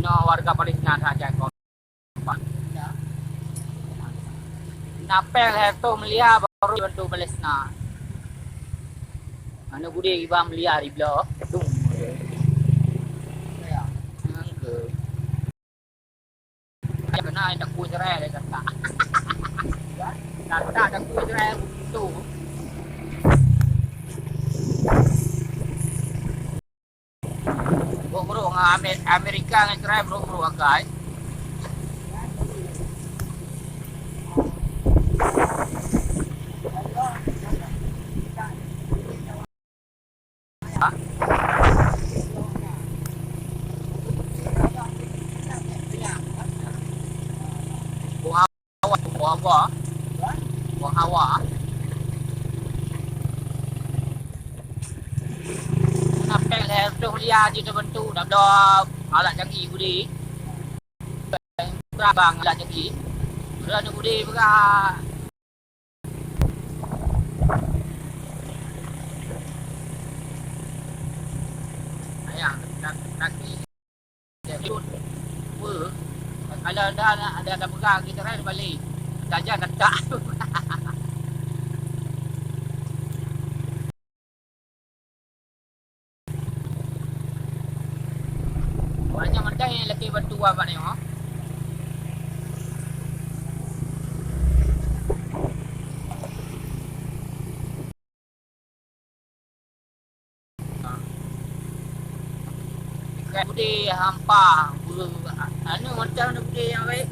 Filipino warga Palestina saja korban. Napel itu melia baru bantu Palestina. Anu budi iba melia di blok. Tung. Ya. Angke. Kena ada ku Israel kata. Kata ada ku Israel itu. Bro Amerika dengan Israel bro agak. Buang hawa. Napel tu melia di terbentuk dah alat canggih budi. Berabang alat canggih. Berani budi berat. Ayah, kaki jut. Kalau ada pegang kita kan balik. Saja dekat. Banyak macam yang lagi bantu apa ni oh. Budi hampa anu macam budi yang baik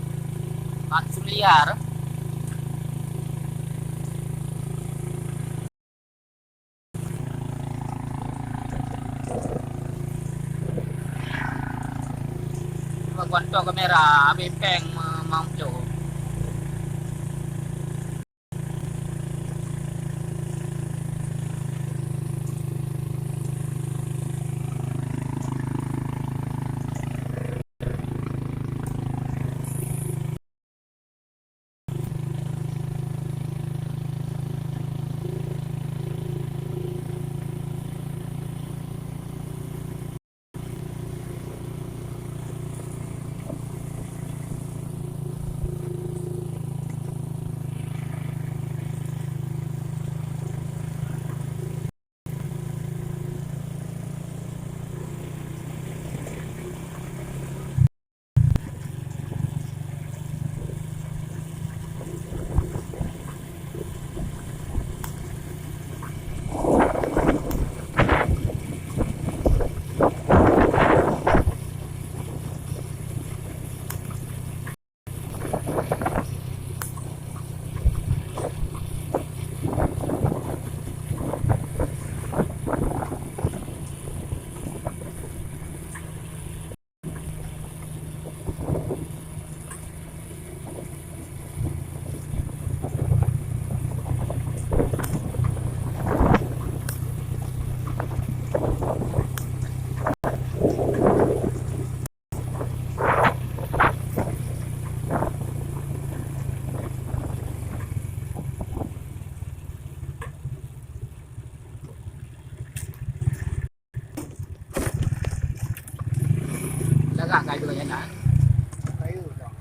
400 miliar kuanto kamera abi peng mampu agak kayu aja nak. Kayu dong.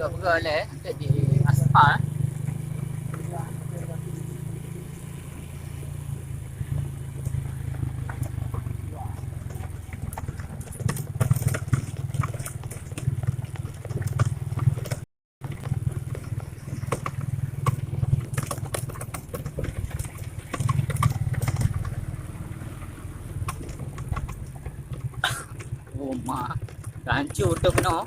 Gak boleh di aspal. Oh mak, hancur tu kena.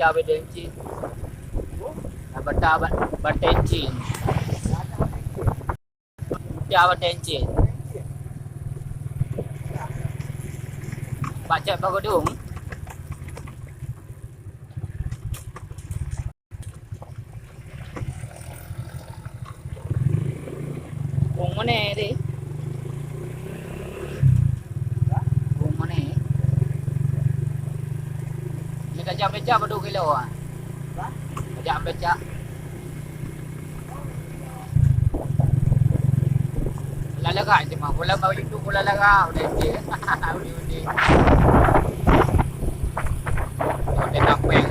baca bedenci. Baca batenci. Baca batenci. Baca pagodung. Kung mana ni? Kung mana? Ni kajak becak berapa kilo ah? Kajak becak. Lalaga je mah. Bola mau itu bola laga udah je. Udah. Udah nampeng.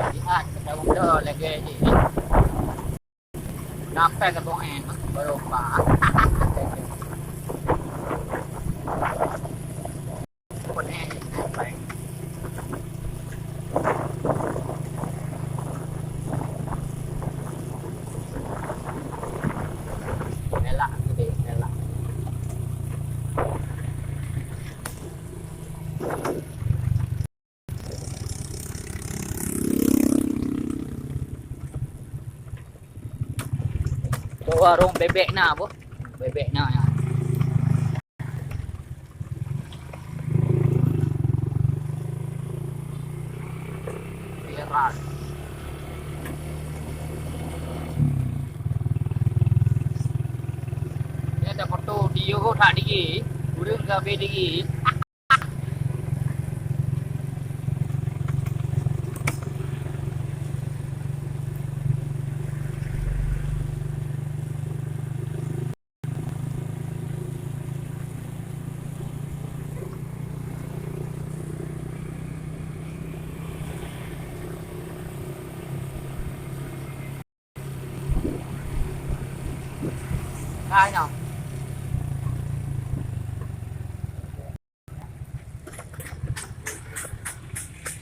Lihat kita udah lagi je. Nampeng ke bong baru pa. Warung bebek na po. Bebek na yan. Viral. Yan ada foto dia ko tak digi. Urang gabe digi. Ai nào